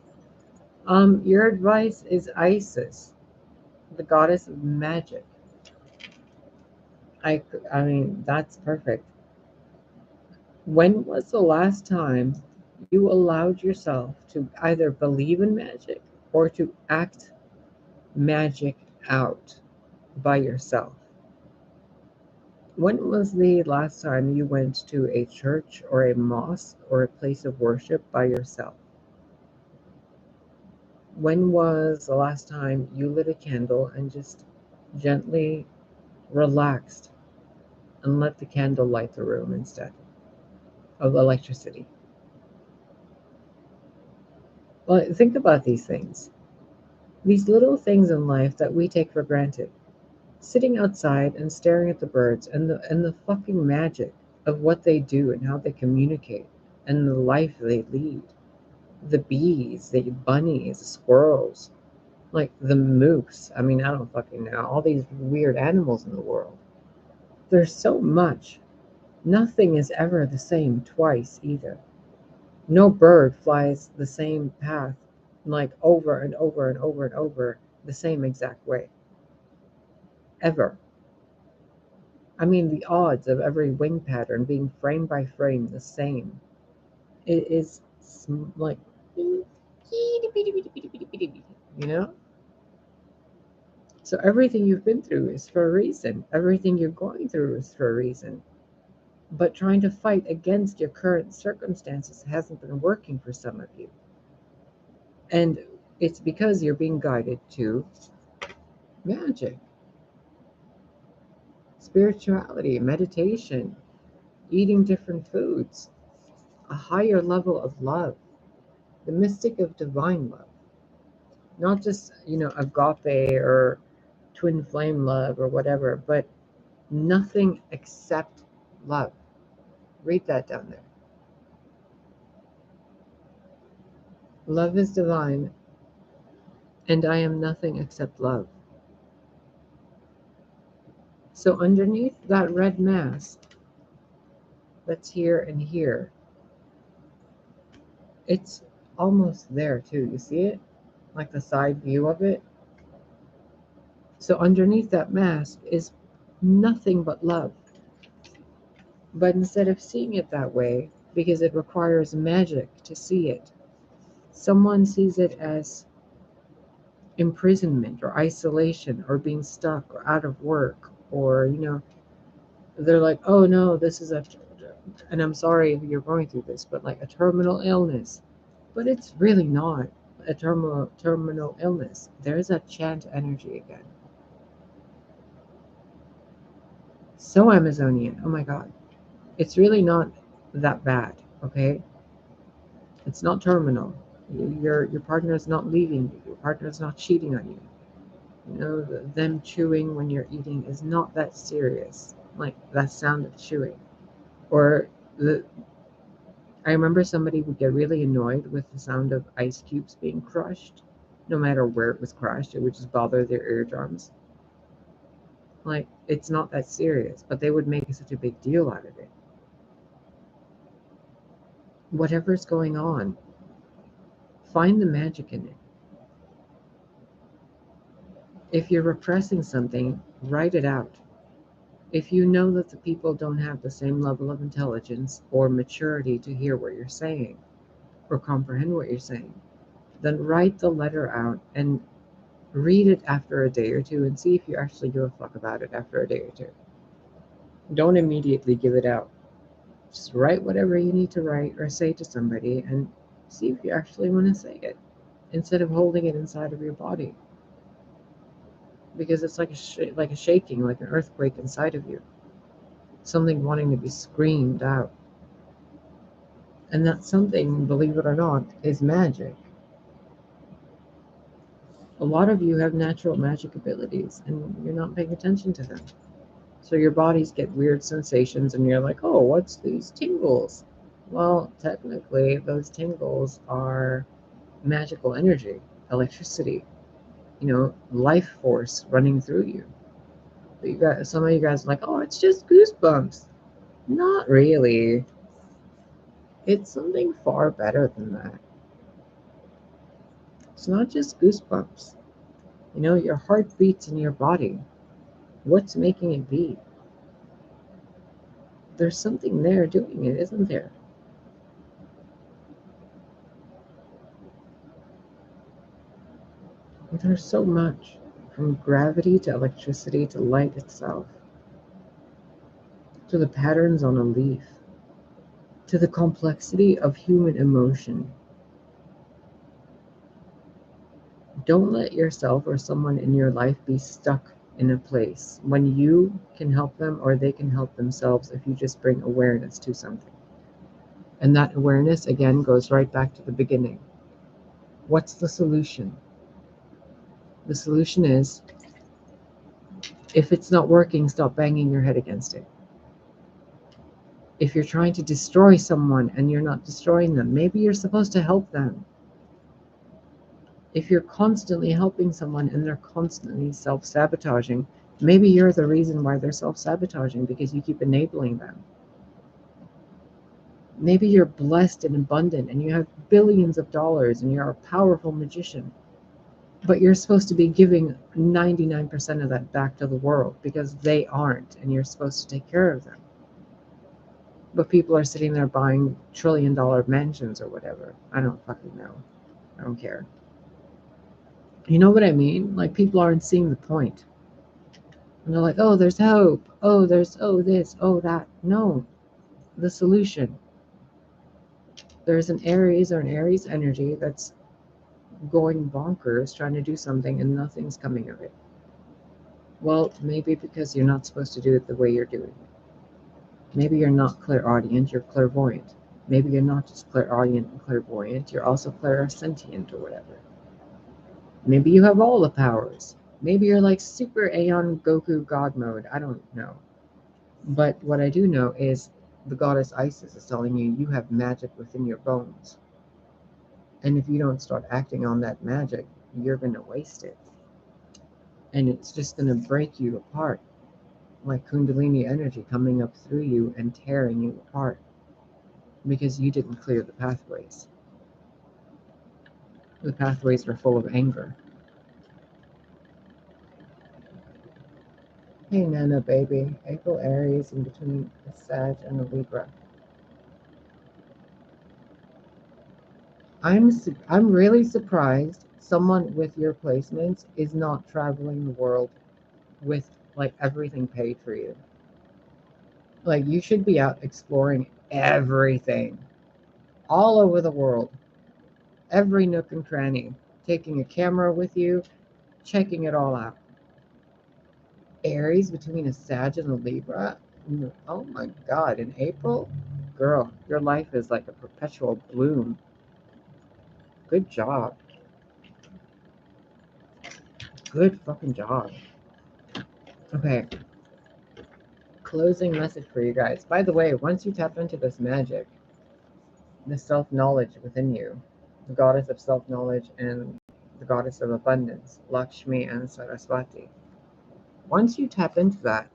Your advice is Isis, the goddess of magic. I, I mean, that's perfect. When was the last time you allowed yourself to either believe in magic or to act magic out by yourself? When was the last time you went to a church or a mosque or a place of worship by yourself? When was the last time you lit a candle and just gently relaxed and let the candle light the room instead of electricity? Well, think about these things. These little things in life that we take for granted. Sitting outside and staring at the birds and the fucking magic of what they do and how they communicate and the life they lead. The bees, the bunnies, the squirrels, like the moose. I mean, I don't fucking know. All these weird animals in the world. There's so much. Nothing is ever the same twice either. No bird flies the same path, like over and over and over and over, the same exact way. Ever. I mean, the odds of every wing pattern being frame by frame the same, it is like You know? So everything you've been through is for a reason. Everything you're going through is for a reason. But trying to fight against your current circumstances hasn't been working for some of you. And it's because you're being guided to magic, spirituality, meditation, eating different foods, a higher level of love, the mystic of divine love. Not just, agape or twin flame love or whatever, but nothing except love. Read that down there. Love is divine, and I am nothing except love. So underneath that red mask that's here and here, it's almost there too. You see it? Like the side view of it. So underneath that mask is nothing but love. But instead of seeing it that way, because it requires magic to see it, someone sees it as imprisonment or isolation or being stuck or out of work, or they're like, oh no, this is and I'm sorry if you're going through this, but like a terminal illness. But it's really not a terminal illness. There's a chant energy again. So Amazonian. Oh my god. It's really not that bad, okay? It's not terminal. Your partner is not leaving you. Your partner is not cheating on you. Them chewing when you're eating is not that serious. Like that sound of chewing. Or I remember somebody would get really annoyed with the sound of ice cubes being crushed. No matter where it was crushed, it would just bother their eardrums. Like, it's not that serious, but they would make such a big deal out of it. Whatever's going on, find the magic in it. If you're repressing something, write it out. If you know that the people don't have the same level of intelligence or maturity to hear what you're saying or comprehend what you're saying, then write the letter out and read it after a day or two and see if you actually give a fuck about it after a day or two. Don't immediately give it out. Just write whatever you need to write or say to somebody and see if you actually want to say it instead of holding it inside of your body. Because it's like a shaking, like an earthquake inside of you. Something wanting to be screamed out. And that something, believe it or not, is magic. A lot of you have natural magic abilities and you're not paying attention to them. So your bodies get weird sensations and you're like, oh, what's these tingles? Well, technically, those tingles are magical energy, electricity, life force running through you. But some of you guys are like, oh, it's just goosebumps. Not really. It's something far better than that. It's not just goosebumps. Your heart beats in your body. What's making it beat? There's something there doing it, isn't there? There's so much, from gravity to electricity to light itself, to the patterns on a leaf, to the complexity of human emotion. Don't let yourself or someone in your life be stuck in a place when you can help them or they can help themselves if you just bring awareness to something. And that awareness, again, goes right back to the beginning. What's the solution? The solution is, if it's not working, stop banging your head against it. If you're trying to destroy someone and you're not destroying them, maybe you're supposed to help them. If you're constantly helping someone and they're constantly self-sabotaging, maybe you're the reason why they're self-sabotaging, because you keep enabling them. Maybe you're blessed and abundant and you have billions of dollars and you're a powerful magician, but you're supposed to be giving 99% of that back to the world because they aren't, and you're supposed to take care of them. But people are sitting there buying $1 trillion mansions or whatever. I don't fucking know. I don't care. You know what I mean? Like, people aren't seeing the point. And they're like, oh, there's hope. Oh, there's, oh, this, oh, that. No, the solution. There's an Aries energy that's going bonkers trying to do something and nothing's coming of it. Well, maybe because you're not supposed to do it the way you're doing it. Maybe you're not clairaudient, you're clairvoyant. Maybe you're not just clairaudient and clairvoyant, you're also clairsentient or whatever. Maybe you have all the powers. Maybe you're like Super Aeon Goku God mode. I don't know. But what I do know is the goddess Isis is telling you you have magic within your bones. And if you don't start acting on that magic, you're going to waste it. And it's just going to break you apart, like Kundalini energy coming up through you and tearing you apart because you didn't clear the pathways. The pathways were full of anger. Hey, Nana, baby. April, Aries, in between a Sag and a Libra. I'm really surprised someone with your placements is not traveling the world with like everything paid for you. Like, you should be out exploring everything all over the world, every nook and cranny, taking a camera with you, checking it all out. Aries between a Sag and a Libra. Oh my God, in April, girl, your life is like a perpetual bloom. Good job. Good fucking job. Okay. Closing message for you guys. By the way, once you tap into this magic, the self-knowledge within you, the goddess of self-knowledge and the goddess of abundance, Lakshmi and Saraswati. Once you tap into that,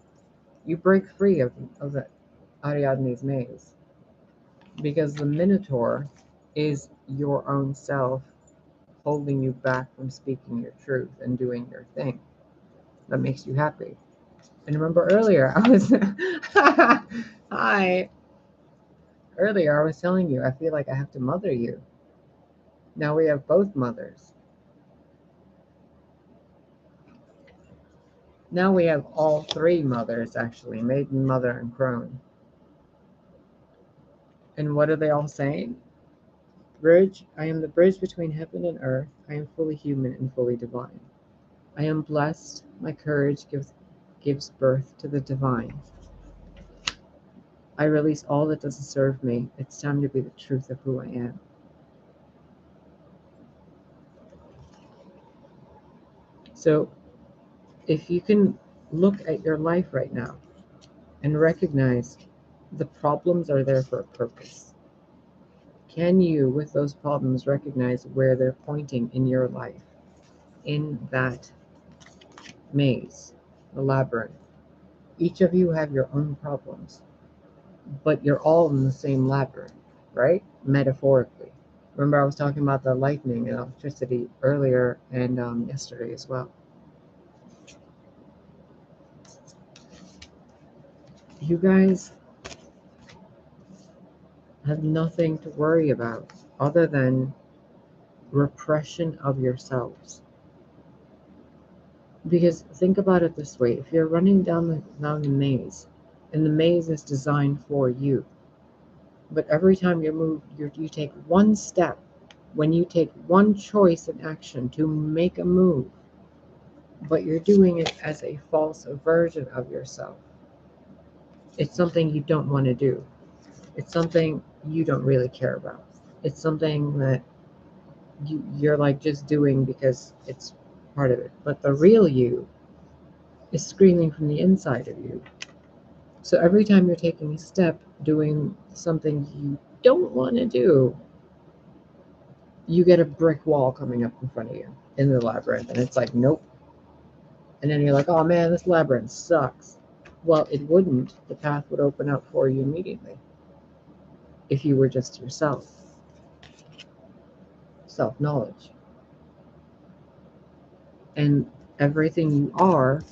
you break free of the Ariadne's maze. Because the Minotaur is your own self holding you back from speaking your truth and doing your thing that makes you happy. And remember earlier, I was, hi, earlier I was telling you, I feel like I have to mother you. Now we have both mothers. Now we have all three mothers, actually, maiden, mother, and crone. And what are they all saying? Bridge, I am the bridge between heaven and earth. I am fully human and fully divine. I am blessed. My courage gives birth to the divine. I release all that doesn't serve me. It's time to be the truth of who I am. So if you can look at your life right now and recognize the problems are there for a purpose. Can you, with those problems, recognize where they're pointing in your life, in that maze, the labyrinth? Each of you have your own problems, but you're all in the same labyrinth, right? Metaphorically. Remember, I was talking about the lightning and electricity earlier and yesterday as well. You guys have nothing to worry about other than repression of yourselves. Because think about it this way, if you're running down the maze, and the maze is designed for you, but every time you move, you take one step, when you take one choice and action to make a move, but you're doing it as a false version of yourself, it's something you don't want to do. It's something you don't really care about. It's something that you're like just doing because it's part of it. But the real you is screaming from the inside of you. So every time you're taking a step, doing something you don't want to do, you get a brick wall coming up in front of you in the labyrinth. And it's like, nope. And then you're like, oh man, this labyrinth sucks. Well, it wouldn't. The path would open up for you immediately if you were just yourself. Self-knowledge. And everything you are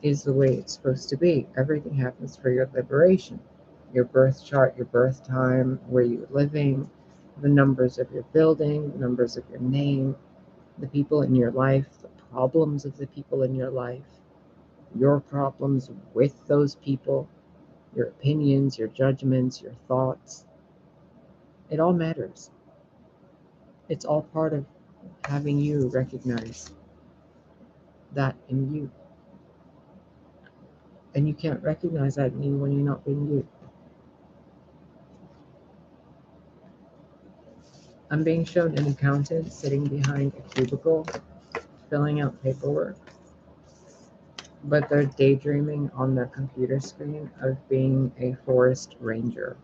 is the way it's supposed to be. Everything happens for your liberation. Your birth chart, your birth time, where you're living, The numbers of your building, the numbers of your name, the people in your life, the problems of the people in your life, your problems with those people, your opinions, your judgments, your thoughts. It all matters. It's all part of having you recognize that in you. And you can't recognize that in you when you're not being you. I'm being shown an accountant sitting behind a cubicle, filling out paperwork, but they're daydreaming on their computer screen of being a forest ranger.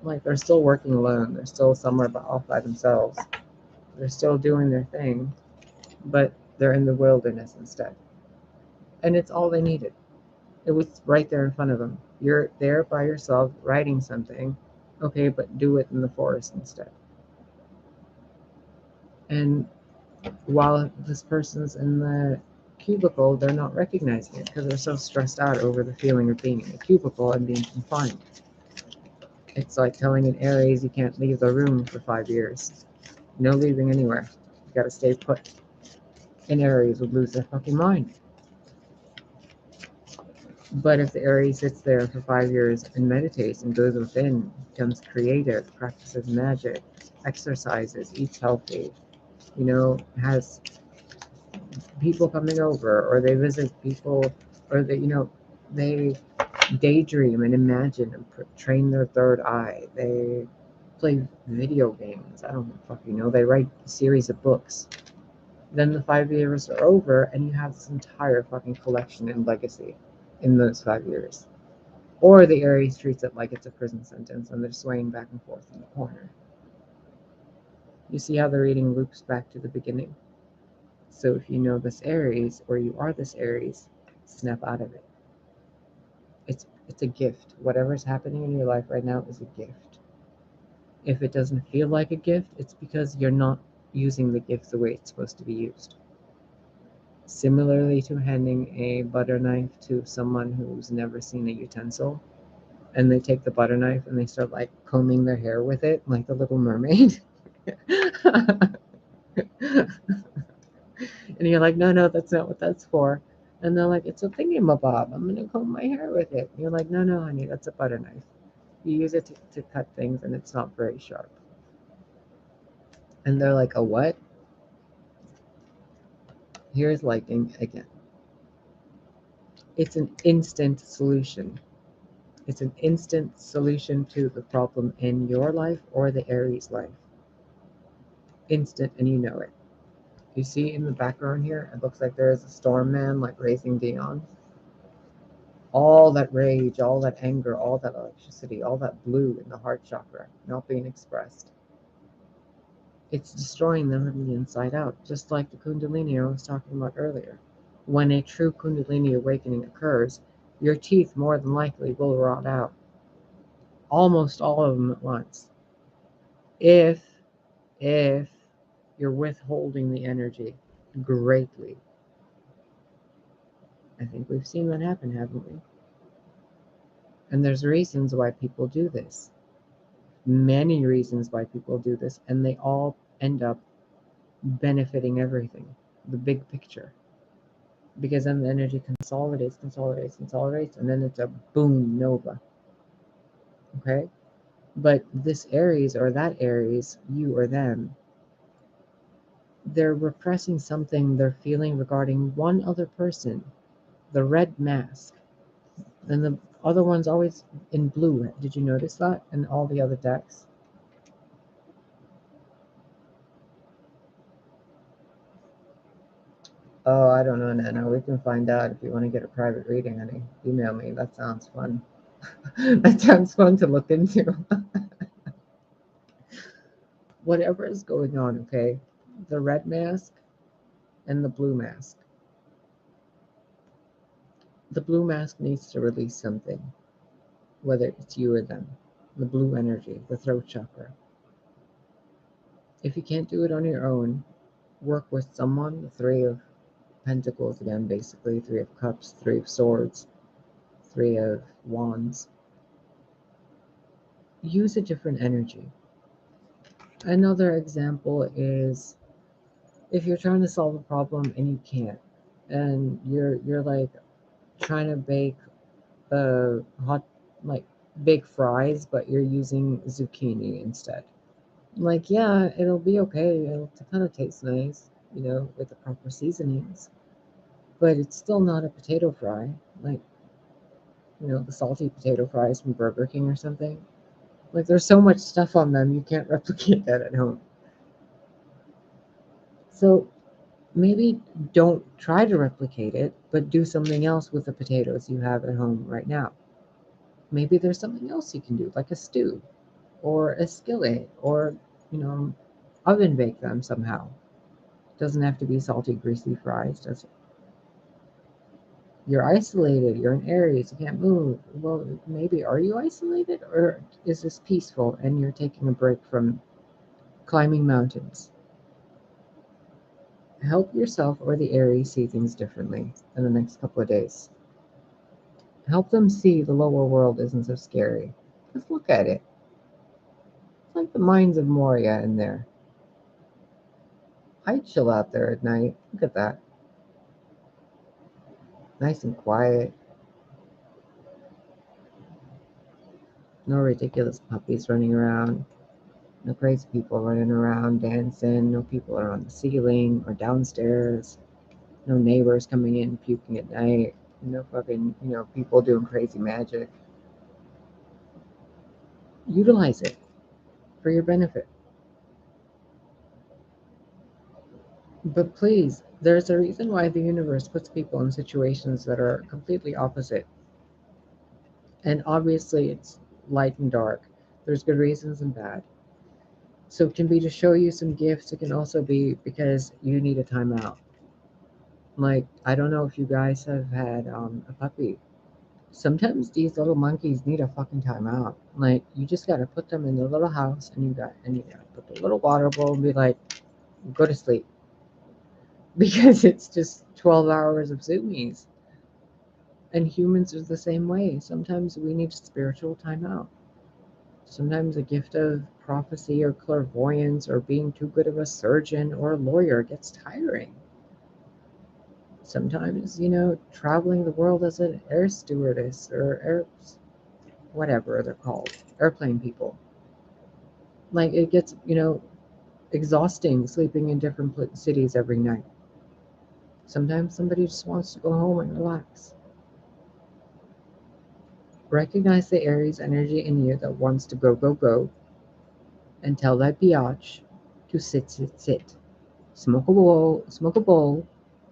Like they're still working alone, they're still somewhere off by themselves. They're still doing their thing, but they're in the wilderness instead. And it's all they needed. It was right there in front of them. You're there by yourself writing something, okay, but do it in the forest instead. And while this person's in the cubicle, they're not recognizing it because they're so stressed out over the feeling of being in a cubicle and being confined. It's like telling an Aries you can't leave the room for 5 years. No leaving anywhere. You gotta stay put. An Aries would lose their fucking mind. But if the Aries sits there for 5 years and meditates and goes within, becomes creative, practices magic, exercises, eats healthy, has people coming over, or they visit people, or they daydream and imagine and train their third eye. They play video games. I don't fucking know. They write a series of books. Then the 5 years are over, and you have this entire fucking collection and legacy in those 5 years. Or the Aries treats it like it's a prison sentence, and they're swaying back and forth in the corner. You see how the reading loops back to the beginning? So if you know this Aries, or you are this Aries, snap out of it. It's a gift. Whatever's happening in your life right now is a gift. If it doesn't feel like a gift, it's because you're not using the gift the way it's supposed to be used. Similarly to handing a butter knife to someone who's never seen a utensil, and they take the butter knife and they start like combing their hair with it, like the Little Mermaid. And you're like, no, that's not what that's for. And they're like, it's a thingamabob. I'm gonna comb my hair with it. And you're like, no, honey, that's a butter knife. You use it to cut things, and it's not very sharp. And they're like, a what? Here's lighting again. It's an instant solution. It's an instant solution to the problem in your life or the Aries life. Instant, and you know it. You see in the background here, it looks like there is a storm man like raising Dion. All that rage, all that anger, all that electricity, all that blue in the heart chakra not being expressed. It's destroying them from the inside out, just like the Kundalini I was talking about earlier. When a true Kundalini awakening occurs, your teeth more than likely will rot out. Almost all of them at once. If you're withholding the energy greatly. I think we've seen that happen, haven't we? And there's reasons why people do this. Many reasons why people do this, and they all end up benefiting everything, the big picture. Because then the energy consolidates, and then it's a boom nova. Okay? But this Aries or that Aries, you or them, they're repressing something they're feeling regarding one other person, the red mask. Then the other one's always in blue. Did you notice that in all the other decks? Oh, I don't know, Nana. We can find out if you want to get a private reading, honey. Email me. That sounds fun. That sounds fun to look into. Whatever is going on, okay? The red mask and the blue mask. The blue mask needs to release something, whether it's you or them. The blue energy, the throat chakra. If you can't do it on your own, work with someone. The Three of Pentacles again, basically. Three of Cups, Three of Swords, Three of Wands. Use a different energy. Another example is if you're trying to solve a problem and you can't, and you're like trying to bake hot like bake fries, but you're using zucchini instead. Like, yeah, it'll be okay. It'll kind of taste nice, with the proper seasonings, but it's still not a potato fry. Like, the salty potato fries from Burger King or something. Like, there's so much stuff on them, you can't replicate that at home. So maybe don't try to replicate it, but do something else with the potatoes you have at home right now. Maybe there's something else you can do, like a stew or a skillet, or, you know, oven bake them somehow. Doesn't have to be salty, greasy fries, does it? You're isolated, you're in Aries, you can't move. Well, maybe are you isolated, or is this peaceful and you're taking a break from climbing mountains? Help yourself or the Aries see things differently in the next couple of days. Help them see the lower world isn't so scary. Just look at it. It's like the mines of Moria in there. I chill out there at night. Look at that. Nice and quiet. No ridiculous puppies running around. No crazy people running around dancing. No people are on the ceiling or downstairs. No neighbors coming in puking at night. No fucking, people doing crazy magic. Utilize it for your benefit. But please, there's a reason why the universe puts people in situations that are completely opposite. And obviously, it's light and dark. There's good reasons and bad. So it can be to show you some gifts. It can also be because you need a timeout. Like, I don't know if you guys have had a puppy. Sometimes these little monkeys need a fucking timeout. Like, you just gotta put them in the little house, and you gotta put the little water bowl and be like, go to sleep. Because it's just 12 hours of zoomies. And humans are the same way. Sometimes we need spiritual timeout. Sometimes a gift of prophecy or clairvoyance or being too good of a surgeon or a lawyer gets tiring. Sometimes, traveling the world as an air stewardess or whatever they're called, airplane people. Like, it gets, exhausting sleeping in different cities every night. Sometimes somebody just wants to go home and relax. Recognize the Aries energy in you that wants to go, go, go, and tell that biatch to sit, sit, sit. Smoke a bowl,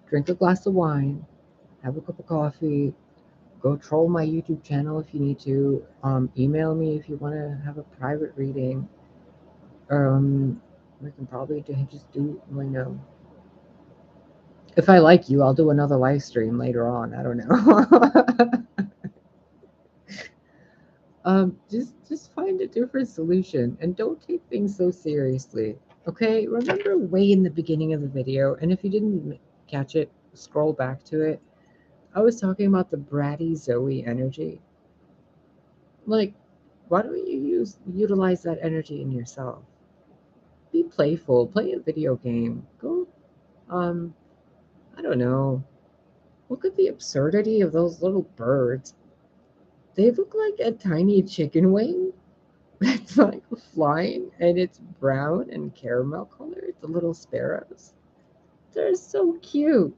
drink a glass of wine, have a cup of coffee, go troll my YouTube channel if you need to. Email me if you want to have a private reading. We can probably just do, if I like you, I'll do another live stream later on. I don't know. Just find a different solution and don't take things so seriously. Okay, remember way in the beginning of the video, and if you didn't catch it, scroll back to it. I was talking about the bratty Zoe energy. Like, why don't you utilize that energy in yourself? Be playful, play a video game. Go, um, I don't know. Look at the absurdity of those little birds. They look like a tiny chicken wing that's like flying, and it's brown and caramel colored, the little sparrows. They're so cute.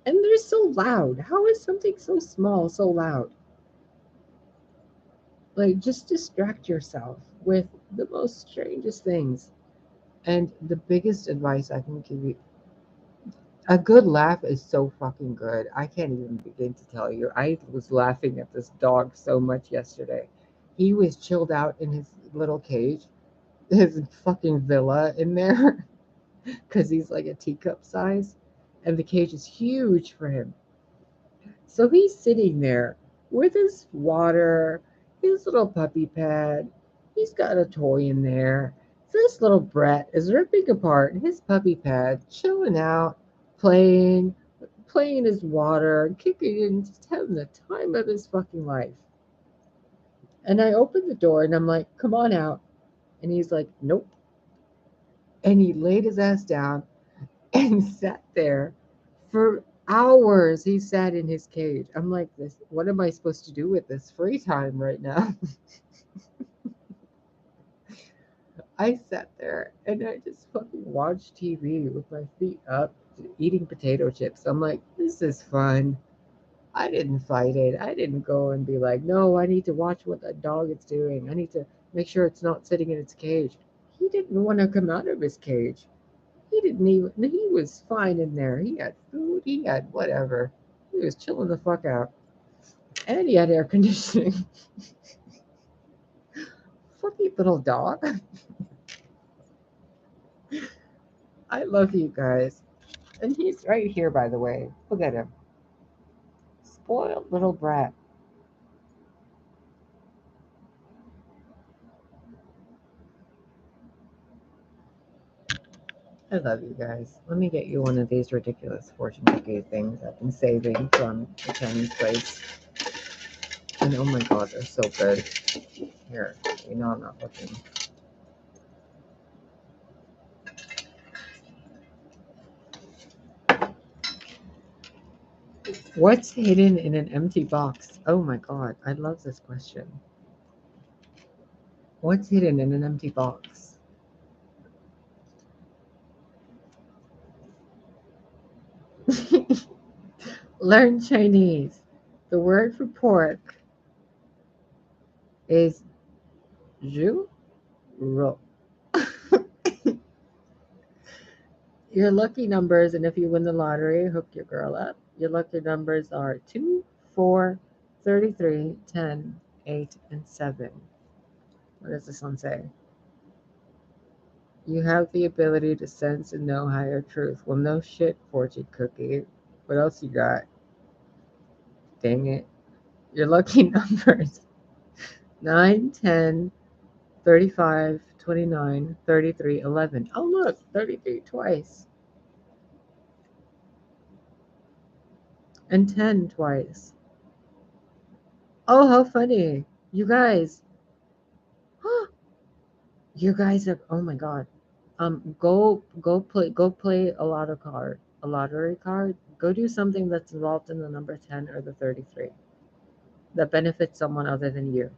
And they're so loud. How is something so small so loud? Like, just distract yourself with the most strangest things. And the biggest advice I can give you, a good laugh is so fucking good. I can't even begin to tell you. I was laughing at this dog so much yesterday. He was chilled out in his little cage, his fucking villa in there, because he's like a teacup size, and the cage is huge for him. So he's sitting there with his water, his little puppy pad. He's got a toy in there. This little brat is ripping apart his puppy pad, chilling out, playing, playing his water, kicking in, just having the time of his fucking life. And I open the door and I'm like, come on out. And he's like, nope. And he laid his ass down and sat there for hours. He sat in his cage. I'm like, this. What am I supposed to do with this free time right now? I sat there and I just fucking watched TV with my feet up, eating potato chips. I'm like, this is fun. I didn't fight it. I didn't go and be like, no, I need to watch what that dog is doing. I need to make sure it's not sitting in its cage. He didn't want to come out of his cage. He didn't even, he was fine in there. He had food, he had whatever. He was chilling the fuck out. And he had air conditioning. Fucking little dog. I love you guys. And he's right here, by the way. Look at him. Spoiled little brat. I love you guys. Let me get you one of these ridiculous fortune cookie things I've been saving from the Chinese place. And oh my god, they're so good. Here, you know I'm not looking. What's hidden in an empty box? Oh my god, I love this question. What's hidden in an empty box? Learn Chinese. The word for pork is zhu ro. Your lucky numbers, and if you win the lottery, hook your girl up. Your lucky numbers are 2, 4, 33, 10, 8, and 7. What does this one say? You have the ability to sense and know higher truth. Well, no shit, fortune cookie. What else you got? Dang it. Your lucky numbers 9, 10, 35, 29, 33, 11. Oh, look, 33 twice. And 10 twice. Oh, how funny. You guys. You guys are, oh my god. Go play a lottery card. Go do something that's involved in the number 10 or the 33 that benefits someone other than you.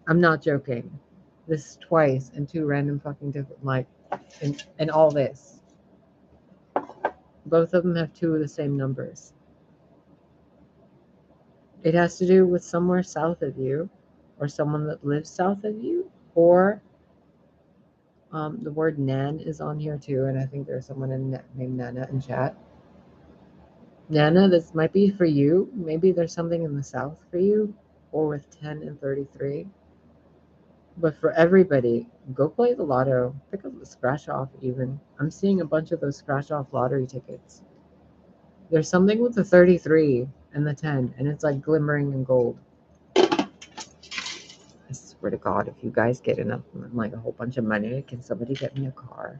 I'm not joking. This twice and two random fucking different, like, and all this. Both of them have two of the same numbers. It has to do with somewhere south of you, or someone that lives south of you, or the word Nan is on here too, and I think there's someone named Nana in chat. Nana, this might be for you. Maybe there's something in the south for you, or with 10 and 33. But for everybody, go play the lotto. Pick up the scratch off even. I'm seeing a bunch of those scratch off lottery tickets. There's something with the 33 and the 10, and it's like glimmering in gold. I swear to God, if you guys get enough, like a whole bunch of money, can somebody get me a car?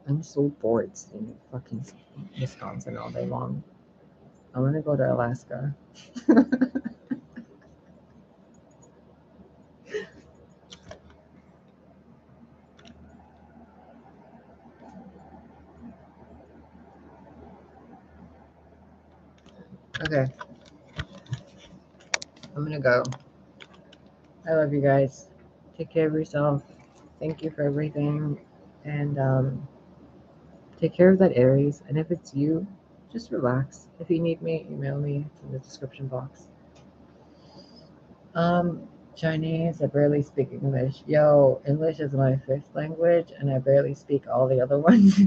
I'm so bored sitting in fucking Wisconsin all day long. I want to go to Alaska. Okay, I'm gonna go. I love you guys. Take care of yourself. Thank you for everything. And take care of that Aries. And if it's you, just relax. If you need me, email me in the description box. Chinese, I barely speak English. Yo, English is my fifth language, and I barely speak all the other ones.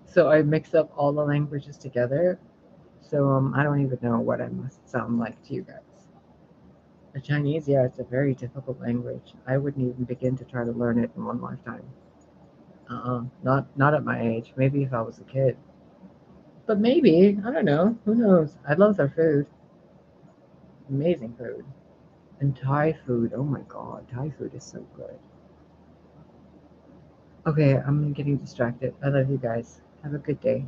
So I mix up all the languages together. So I don't even know what I must sound like to you guys. The Chinese, yeah, it's a very difficult language. I wouldn't even begin to try to learn it in one lifetime. Not at my age. Maybe if I was a kid. But maybe, I don't know. Who knows? I love their food. Amazing food. And Thai food. Oh my god, Thai food is so good. Okay, I'm getting distracted. I love you guys. Have a good day.